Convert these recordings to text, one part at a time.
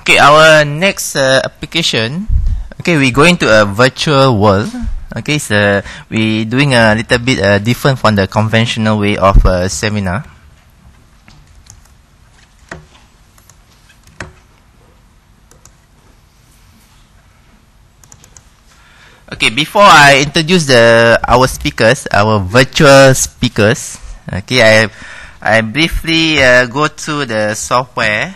Okay, our next application. Okay, we're going to a virtual world. Okay, so we're doing a little bit different from the conventional way of a seminar. Okay, before I introduce our speakers, our virtual speakers, okay, I briefly go through the software.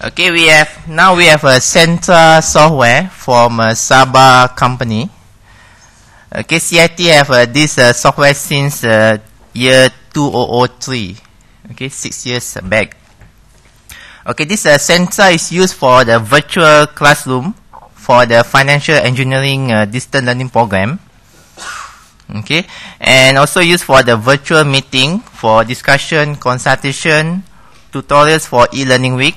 Okay, we have a Centra software from Saba company. Okay, CIT have this software since year 2003. Okay, 6 years back. Okay, this Centra is used for the virtual classroom for the financial engineering distance learning program. Okay, and also used for the virtual meeting for discussion, consultation, tutorials for e-learning week.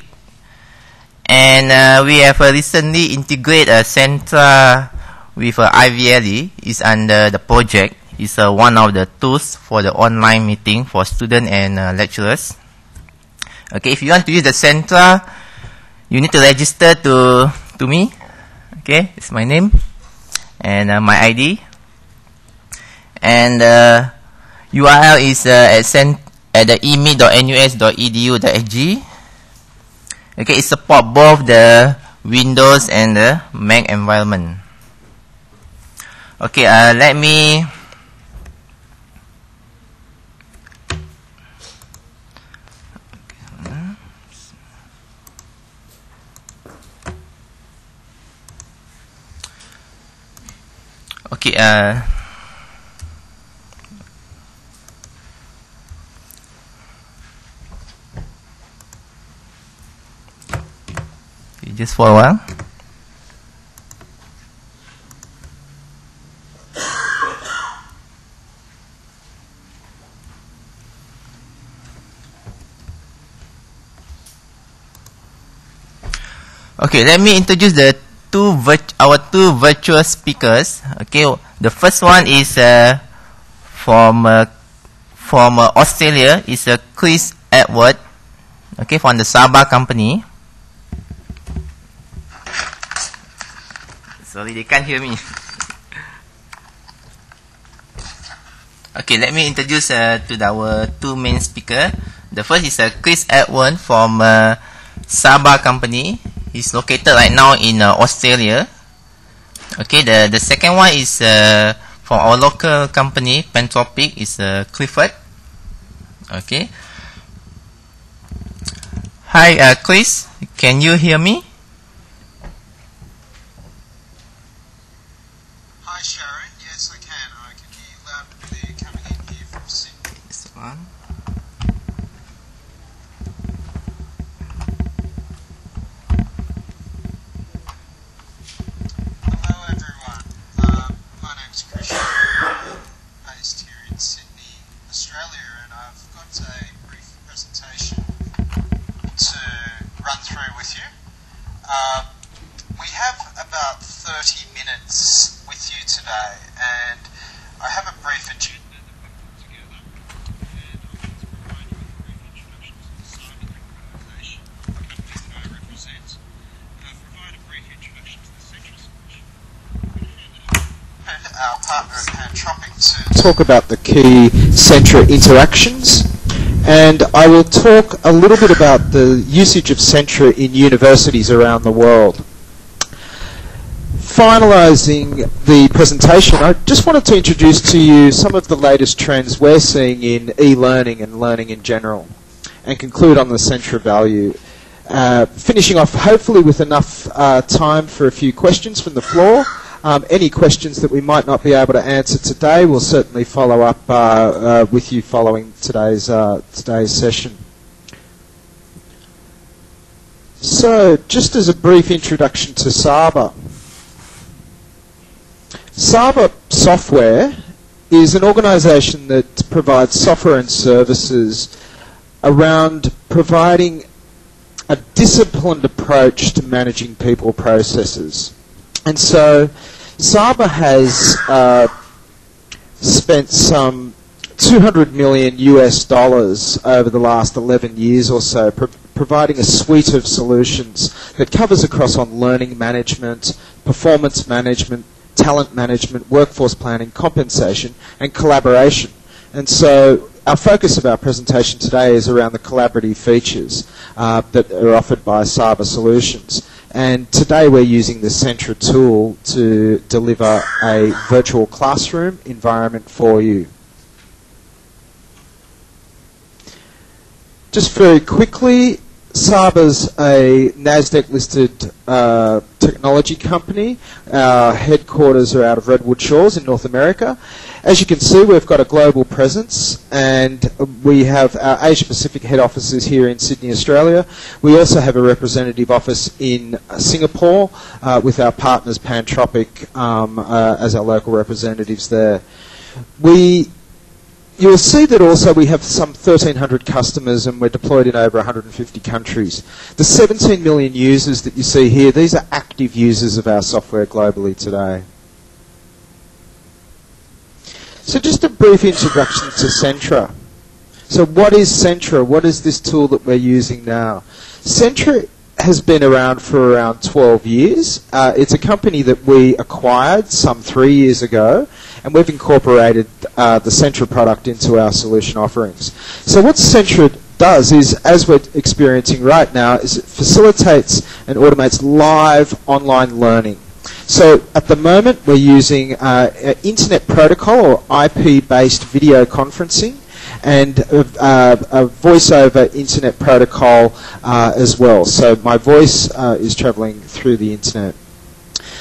And we have recently integrated Centra with IVLE. Is under the project. It's one of the tools for the online meeting for students and lecturers. Okay, if you want to use the Centra, you need to register to me. Okay, it's my name and my ID. And URL is at the emeet.nus.edu.sg. Okay, it supports both the Windows and the Mac environment. Okay, let me just for a while. Okay, let me introduce our two virtual speakers. Okay, the first one is from Australia. Is Chris Edward. Okay, from the Saba company. Sorry, they can't hear me. Okay, let me introduce to our two main speakers. The first is Chris Ewan from Saba company. He's located right now in Australia. Okay, the second one is from our local company, Pantropic, is Clifford. Okay. Hi, Chris. Can you hear me? Sharon, yes I can. I can hear you loud and clear coming in here from Sydney. This one. Hello everyone. My name's Christian, based here in Sydney, Australia, and I've got a brief presentation to run through with you. We have about 30 minutes with you today, and I have a brief agenda that we've put together, and I want to provide you with a brief introduction to the Saba organisation, the company that I represent, provide a brief introduction to the Centra solution, and our partner at Pantropic to talk about the key Centra interactions. And I will talk a little bit about the usage of Centra in universities around the world. Finalising the presentation, I just wanted to introduce to you some of the latest trends we're seeing in e-learning and learning in general, and conclude on the Centra value. Finishing off hopefully with enough time for a few questions from the floor. Any questions that we might not be able to answer today, we'll certainly follow up with you following today's session. So, just as a brief introduction to Saba. Saba Software is an organisation that provides software and services around providing a disciplined approach to managing people processes. And so Saba has spent some $200 million US over the last 11 years or so providing a suite of solutions that covers across on learning management, performance management, talent management, workforce planning, compensation, and collaboration. And so our focus of our presentation today is around the collaborative features that are offered by Saba Solutions. And today we're using the Centra tool to deliver a virtual classroom environment for you. Just very quickly, Saba's a NASDAQ-listed technology company. Our headquarters are out of Redwood Shores in North America. As you can see, we've got a global presence, and we have our Asia-Pacific head offices here in Sydney, Australia. We also have a representative office in Singapore with our partners Pantropic as our local representatives there. You'll see that also we have some 1,300 customers and we're deployed in over 150 countries. The 17 million users that you see here, these are active users of our software globally today. So just a brief introduction to Centra. So what is Centra? What is this tool that we're using now? Centra has been around for around 12 years. It's a company that we acquired some 3 years ago, and we've incorporated the Centra product into our solution offerings. So what Centra does is, as we're experiencing right now, is it facilitates and automates live online learning. So at the moment we're using Internet Protocol or IP-based video conferencing, and a voice-over Internet Protocol as well. So my voice is travelling through the Internet.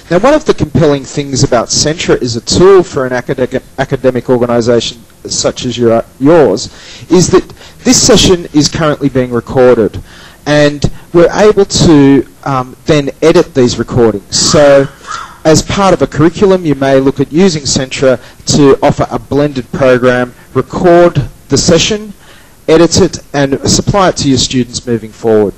Now, one of the compelling things about Centra is a tool for an academic organisation such as yours, is that this session is currently being recorded, and we're able to then edit these recordings. So as part of a curriculum, you may look at using Centra to offer a blended program, record the session, edit it, and supply it to your students moving forward.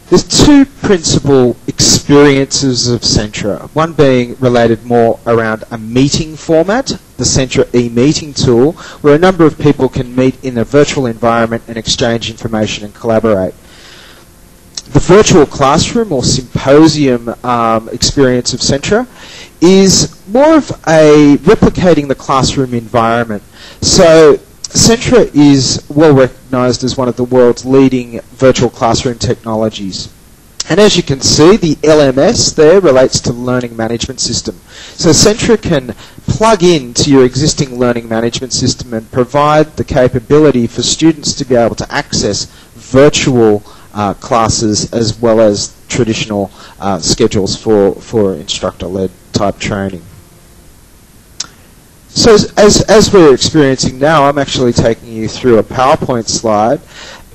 There's two principal experiences of Centra, one being related more around a meeting format, the Centra e-meeting tool, where a number of people can meet in a virtual environment and exchange information and collaborate. The virtual classroom or symposium experience of Centra is more of a replicating the classroom environment. So Centra is well recognised as one of the world's leading virtual classroom technologies. And as you can see, the LMS there relates to the learning management system. So Centra can plug into your existing learning management system and provide the capability for students to be able to access virtual classes as well as traditional schedules for instructor-led type training. So as we're experiencing now, I'm actually taking you through a PowerPoint slide,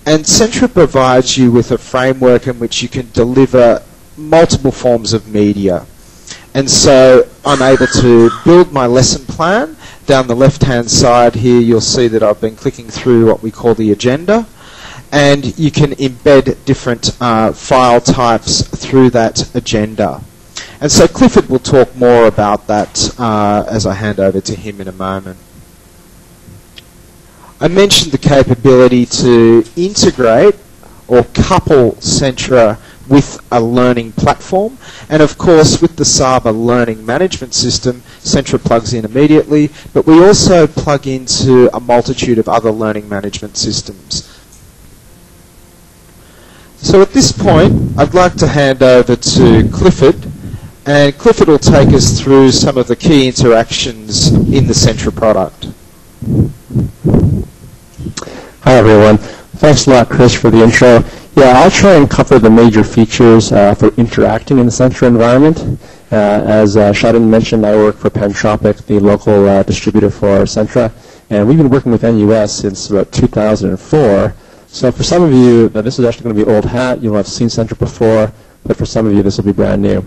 and Centra provides you with a framework in which you can deliver multiple forms of media. And so I'm able to build my lesson plan. Down the left-hand side here, you'll see that I've been clicking through what we call the agenda, and you can embed different file types through that agenda. And so Clifford will talk more about that as I hand over to him in a moment. I mentioned the capability to integrate or couple Centra with a learning platform, and of course with the Saba learning management system, Centra plugs in immediately, but we also plug into a multitude of other learning management systems. So at this point, I'd like to hand over to Clifford, and Clifford will take us through some of the key interactions in the Centra product. Hi everyone. Thanks a lot, Chris, for the intro. Yeah, I'll try and cover the major features for interacting in the Centra environment. As Shaden mentioned, I work for Pantropic, the local distributor for Centra, and we've been working with NUS since about 2004. So for some of you, this is actually going to be old hat. You'll have seen Centra before, but for some of you, this will be brand new.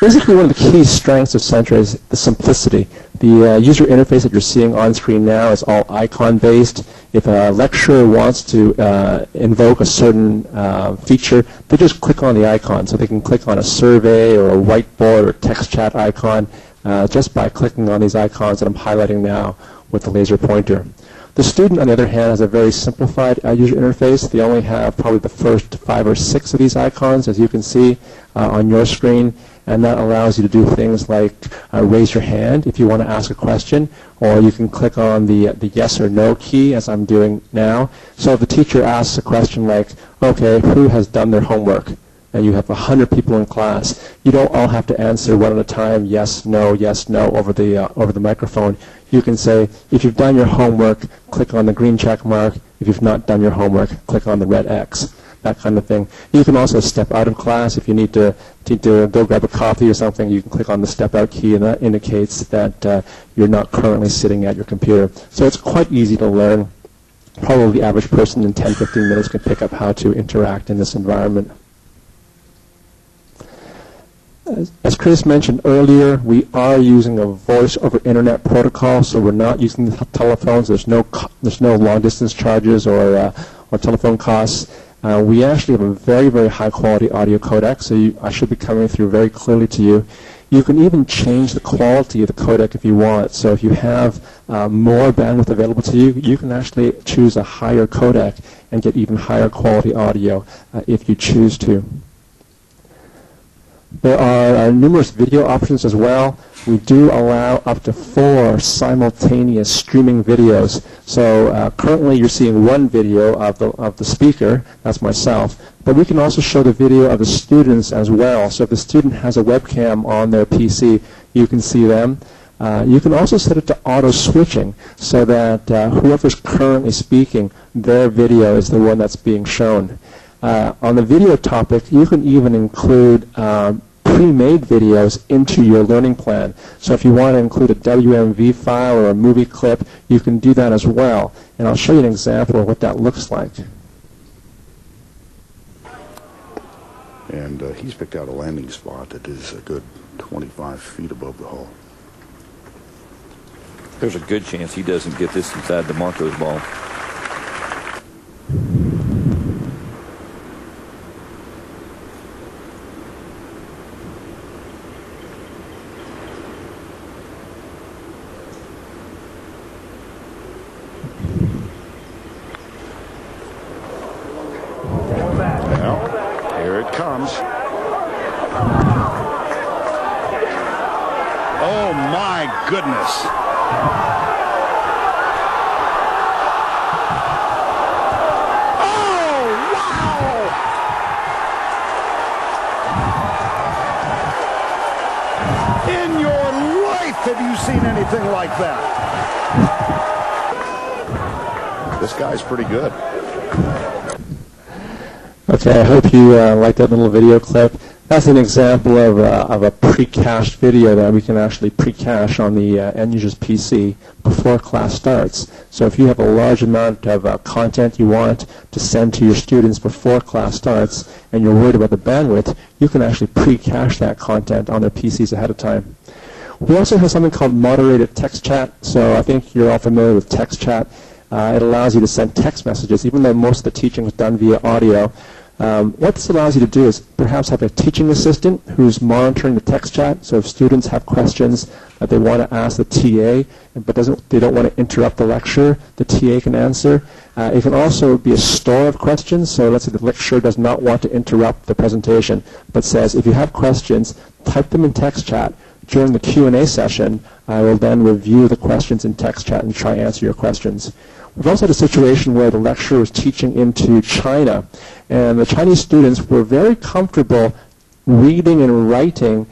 Basically, one of the key strengths of Centra is the simplicity. The user interface that you're seeing on screen now is all icon-based. If a lecturer wants to invoke a certain feature, they just click on the icon. So they can click on a survey or a whiteboard or text chat icon just by clicking on these icons that I'm highlighting now with the laser pointer. The student, on the other hand, has a very simplified user interface. They only have probably the first 5 or 6 of these icons, as you can see on your screen, and that allows you to do things like raise your hand if you want to ask a question, or you can click on the yes or no key, as I'm doing now. So if the teacher asks a question like, okay, who has done their homework? And you have 100 people in class, you don't all have to answer one at a time, yes, no, over the microphone. You can say, if you've done your homework, click on the green check mark. If you've not done your homework, click on the red X, that kind of thing. You can also step out of class. If you need to go grab a coffee or something, you can click on the step out key, and that indicates that you're not currently sitting at your computer. So it's quite easy to learn. Probably the average person in 10-15 minutes can pick up how to interact in this environment. As Chris mentioned earlier, we are using a voice over internet protocol, so we're not using the telephones. There's no long distance charges or telephone costs. We actually have a very, very high quality audio codec, so I should be coming through very clearly to you. You can even change the quality of the codec if you want. So if you have more bandwidth available to you, you can actually choose a higher codec and get even higher quality audio if you choose to. There are numerous video options as well. We do allow up to 4 simultaneous streaming videos. So currently you're seeing one video of the speaker, that's myself, but we can also show the video of the students as well. So if the student has a webcam on their PC, you can see them. You can also set it to auto-switching so that whoever's currently speaking, their video is the one that's being shown. On the video topic, you can even include pre-made videos into your learning plan. So if you want to include a WMV file or a movie clip, you can do that as well. And I'll show you an example of what that looks like. And he's picked out a landing spot that is a good 25 feet above the hull. There's a good chance he doesn't get this inside the Marco's ball. Oh my goodness. Oh, wow! In your life have you seen anything like that? This guy's pretty good. Okay, I hope you liked that little video clip. That's an example of a pre-cached video that we can actually pre-cache on the end user's PC before class starts. So if you have a large amount of content you want to send to your students before class starts and you're worried about the bandwidth, you can actually pre-cache that content on their PCs ahead of time. We also have something called moderated text chat. So I think you're all familiar with text chat. It allows you to send text messages, even though most of the teaching is done via audio. What this allows you to do is perhaps have a teaching assistant who's monitoring the text chat. So if students have questions that they want to ask the TA, but they don't want to interrupt the lecture, the TA can answer. It can also be a store of questions. So let's say the lecturer does not want to interrupt the presentation, but says, if you have questions, type them in text chat. During the Q&A session, I will then review the questions in text chat and try to answer your questions. We've also had a situation where the lecturer was teaching into China, and the Chinese students were very comfortable reading and writing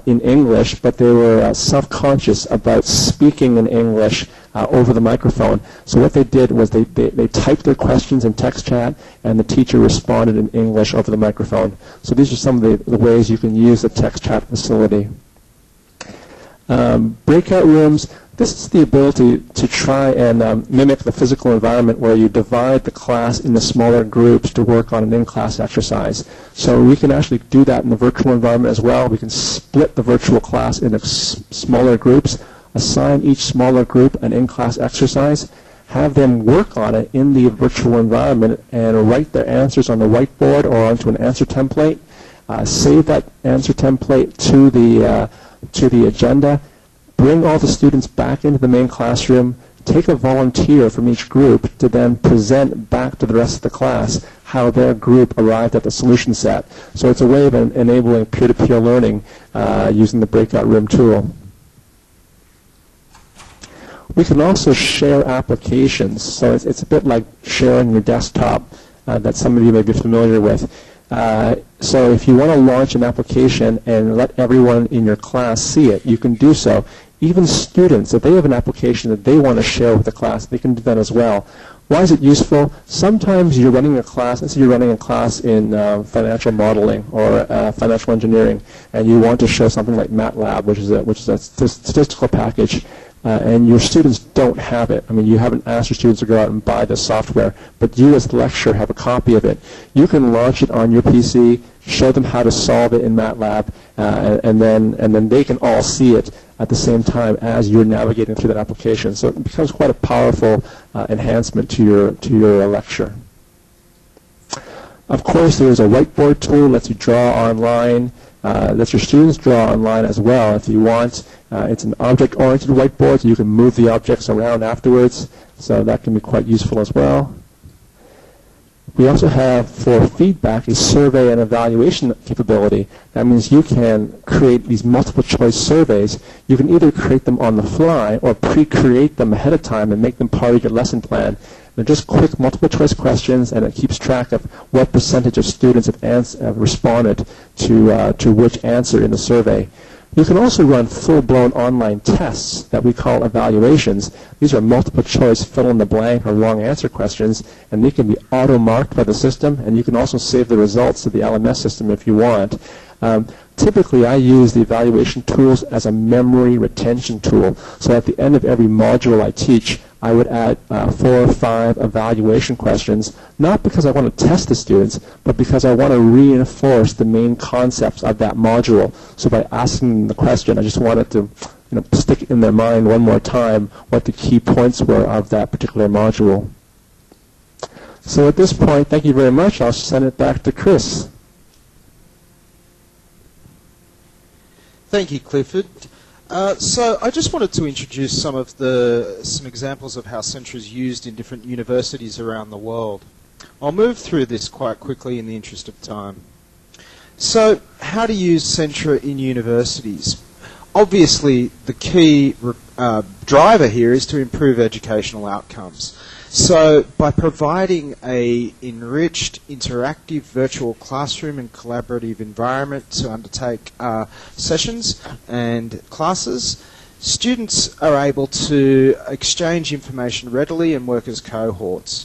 in English, but they were self-conscious about speaking in English over the microphone. So what they did was they typed their questions in text chat, and the teacher responded in English over the microphone. So these are some of the ways you can use the text chat facility. Breakout rooms. This is the ability to try and mimic the physical environment where you divide the class into smaller groups to work on an in-class exercise. So we can actually do that in the virtual environment as well. We can split the virtual class into smaller groups, assign each smaller group an in-class exercise, have them work on it in the virtual environment and write their answers on the whiteboard or onto an answer template, save that answer template to the agenda, bring all the students back into the main classroom, take a volunteer from each group to then present back to the rest of the class how their group arrived at the solution set. So it's a way of enabling peer-to-peer learning using the Breakout Room tool. We can also share applications. So it's a bit like sharing your desktop that some of you may be familiar with. So if you want to launch an application and let everyone in your class see it, you can do so. Even students, if they have an application that they want to share with the class, they can do that as well. Why is it useful? Sometimes you're running a class, let's say you're running a class in financial modeling or financial engineering, and you want to show something like MATLAB, which is a statistical package, and your students don't have it. I mean, you haven't asked your students to go out and buy the software, but you as the lecturer have a copy of it. You can launch it on your PC, show them how to solve it in MATLAB, and then they can all see it at the same time as you're navigating through that application. So it becomes quite a powerful enhancement to your lecture. Of course, there's a whiteboard tool that lets you draw online, lets your students draw online as well if you want. It's an object-oriented whiteboard, so you can move the objects around afterwards, so that can be quite useful as well. We also have, for feedback, a survey and evaluation capability. That means you can create these multiple choice surveys. You can either create them on the fly or pre-create them ahead of time and make them part of your lesson plan. They're just quick multiple choice questions, and it keeps track of what percentage of students have responded to which answer in the survey. You can also run full-blown online tests that we call evaluations. These are multiple choice fill-in-the-blank or wrong answer questions, and they can be auto-marked by the system, and you can also save the results to the LMS system if you want. Typically, I use the evaluation tools as a memory retention tool. So at the end of every module I teach, I would add 4 or 5 evaluation questions, not because I want to test the students, but because I want to reinforce the main concepts of that module. So by asking them the question, I just wanted to stick in their mind one more time what the key points were of that particular module. So at this point, thank you very much. I'll send it back to Chris. Thank you, Clifford. So I just wanted to introduce some examples of how Centra is used in different universities around the world. I'll move through this quite quickly in the interest of time. So how to use Centra in universities? Obviously, the key driver here is to improve educational outcomes. So by providing a enriched, interactive virtual classroom and collaborative environment to undertake sessions and classes, students are able to exchange information readily and work as cohorts.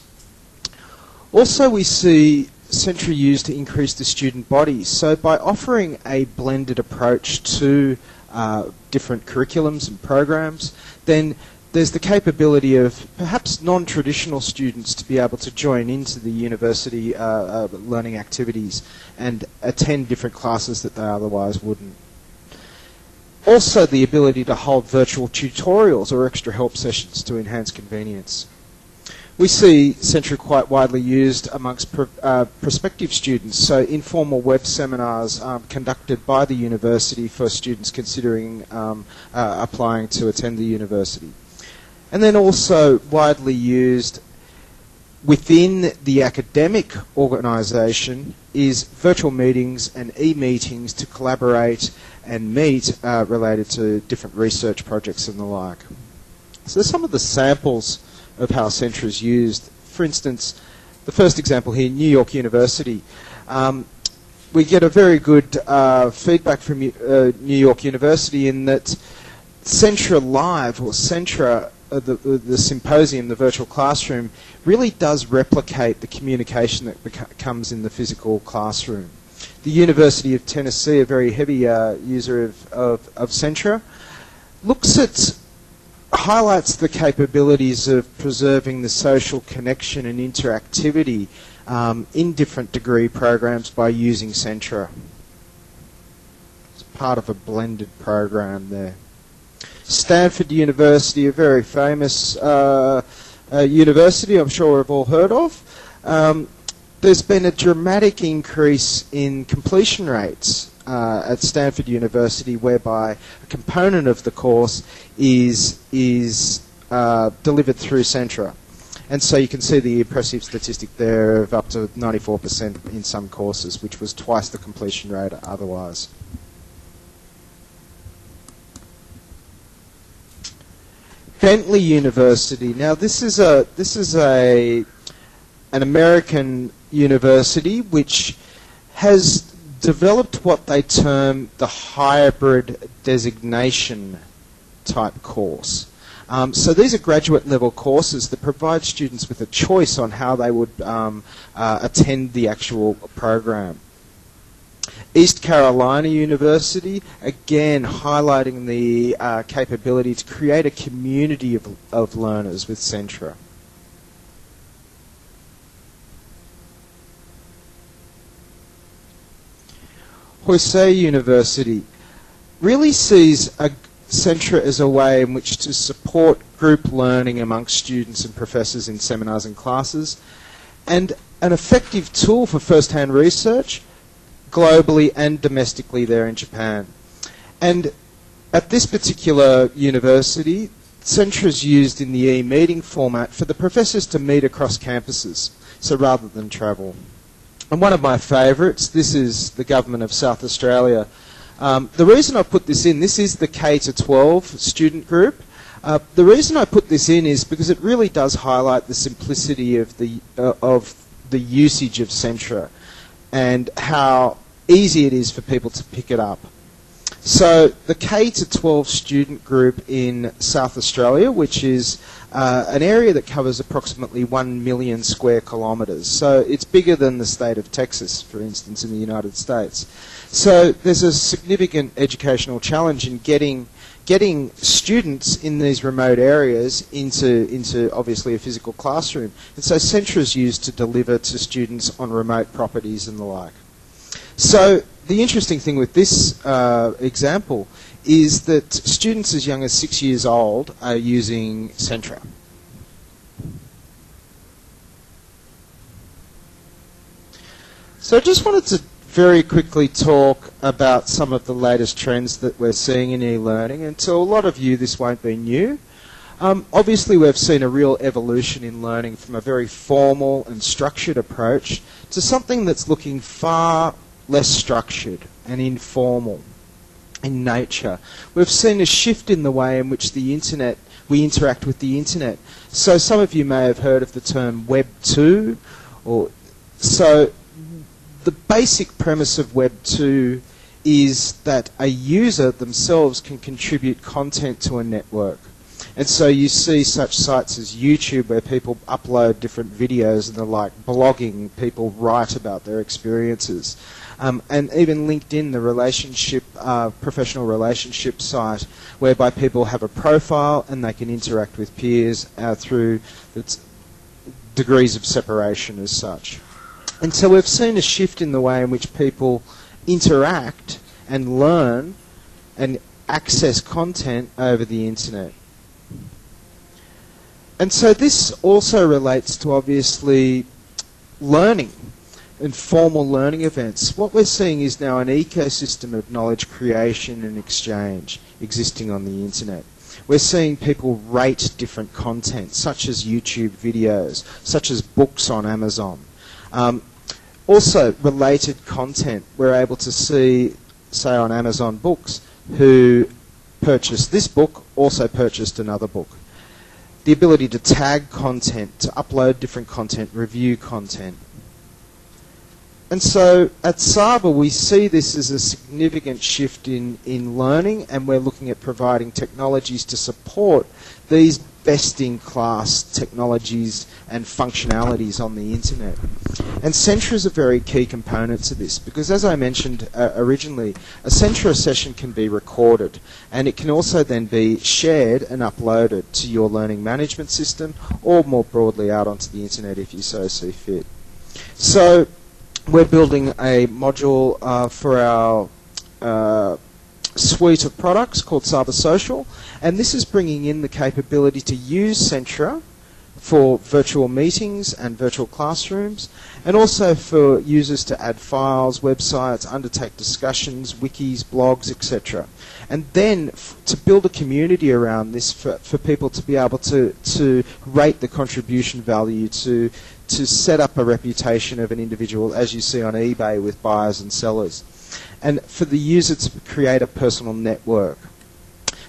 Also, we see Centra used to increase the student body. So by offering a blended approach to different curriculums and programs, then there's the capability of perhaps non-traditional students to be able to join into the university learning activities and attend different classes that they otherwise wouldn't. Also, the ability to hold virtual tutorials or extra help sessions to enhance convenience. We see Centra quite widely used amongst prospective students, so informal web seminars conducted by the university for students considering applying to attend the university. And then also widely used within the academic organisation is virtual meetings and e-meetings to collaborate and meet related to different research projects and the like. So there's some of the samples of how Centra is used. For instance, the first example here, New York University. We get a very good feedback from New York University in that Centra Live, or Centra, the symposium, the virtual classroom, really does replicate the communication that comes in the physical classroom. The University of Tennessee, a very heavy user of Centra, highlights the capabilities of preserving the social connection and interactivity in different degree programs by using Centra. It's part of a blended program there. Stanford University, a very famous university I'm sure we've all heard of. There's been a dramatic increase in completion rates at Stanford University, whereby a component of the course is delivered through Centra. And so you can see the impressive statistic there of up to 94% in some courses, which was twice the completion rate otherwise. Bentley University. Now this is an American university which has developed what they term the hybrid designation type course. So these are graduate level courses that provide students with a choice on how they would attend the actual program. East Carolina University, again highlighting the capability to create a community of learners with Centra. Housei University really sees Centra as a way in which to support group learning amongst students and professors in seminars and classes, and an effective tool for first-hand research globally and domestically there in Japan. And at this particular university, Centra is used in the e-meeting format for the professors to meet across campuses, so rather than travel. And one of my favourites, this is the Government of South Australia. The reason I put this in, this is the K-12 student group. The reason I put this in is because it really does highlight the simplicity of the usage of Centra and how easy it is for people to pick it up. So the K-12 student group in South Australia, which is an area that covers approximately 1 million square kilometres. So it's bigger than the state of Texas, for instance, in the United States. So there's a significant educational challenge in getting students in these remote areas into obviously a physical classroom. And so Centra is used to deliver to students on remote properties and the like. So the interesting thing with this example is that students as young as 6 years old are using Centra. So I just wanted to very quickly talk about some of the latest trends that we're seeing in e-learning, and to a lot of you this won't be new. Obviously we've seen a real evolution in learning from a very formal and structured approach to something that's looking far less structured and informal in nature. We've seen a shift in the way in which we interact with the internet. So some of you may have heard of the term Web 2. So the basic premise of Web 2 is that a user themselves can contribute content to a network. And so you see such sites as YouTube where people upload different videos and the like, blogging, people write about their experiences. And even LinkedIn, the professional relationship site, whereby people have a profile and they can interact with peers through its degrees of separation as such. And so we've seen a shift in the way in which people interact and learn and access content over the internet. And so this also relates to obviously learning and formal learning events. What we're seeing is now an ecosystem of knowledge creation and exchange existing on the internet. We're seeing people rate different content, such as YouTube videos, such as books on Amazon. Also, related content, we're able to see, say on Amazon Books, who purchased this book also purchased another book. The ability to tag content, to upload different content, review content. And so at Saba we see this as a significant shift in learning, and we're looking at providing technologies to support these best-in-class technologies and functionalities on the internet. And Centra is a very key component to this because, as I mentioned originally, a Centra session can be recorded and it can also then be shared and uploaded to your learning management system or more broadly out onto the internet if you so see fit. So we're building a module for our suite of products called Saba Social, and this is bringing in the capability to use Centra for virtual meetings and virtual classrooms, and also for users to add files, websites, undertake discussions, wikis, blogs, etc. And then to build a community around this for people to be able to rate the contribution value, to set up a reputation of an individual, as you see on eBay with buyers and sellers, and for the user to create a personal network.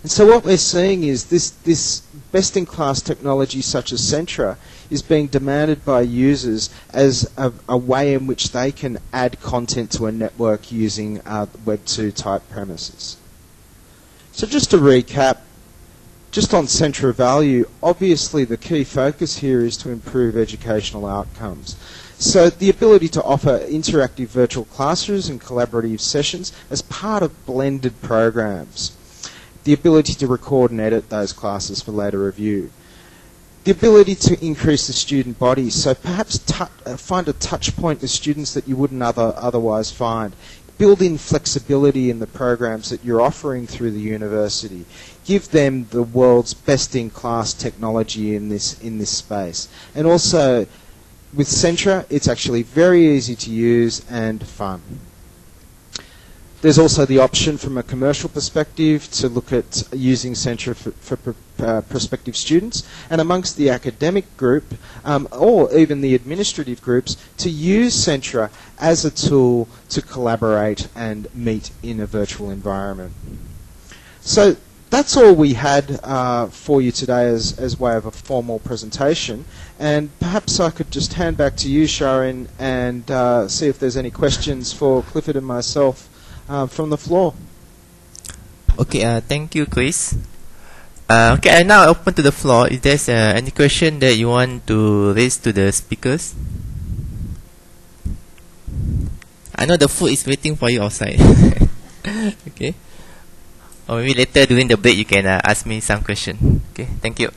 And so what we're seeing is this best-in-class technology such as Centra is being demanded by users as a way in which they can add content to a network using Web 2 type premises. So just to recap, just on Centra value, obviously the key focus here is to improve educational outcomes. So the ability to offer interactive virtual classrooms and collaborative sessions as part of blended programs. The ability to record and edit those classes for later review. The ability to increase the student body, so perhaps find a touch point with students that you wouldn't otherwise find. Build in flexibility in the programs that you're offering through the university. Give them the world's best-in-class technology in this space. And also, with Centra, it's actually very easy to use and fun. There's also the option from a commercial perspective to look at using Centra for prospective students, and amongst the academic group or even the administrative groups to use Centra as a tool to collaborate and meet in a virtual environment. So that's all we had for you today as way of a formal presentation, and perhaps I could just hand back to you, Sharon, and see if there's any questions for Clifford and myself from the floor. Okay, thank you, Chris. Okay, I now open to the floor. If there's any question that you want to raise to the speakers. I know the food is waiting for you outside. Okay. Or maybe later during the break you can ask me some question. Okay, thank you.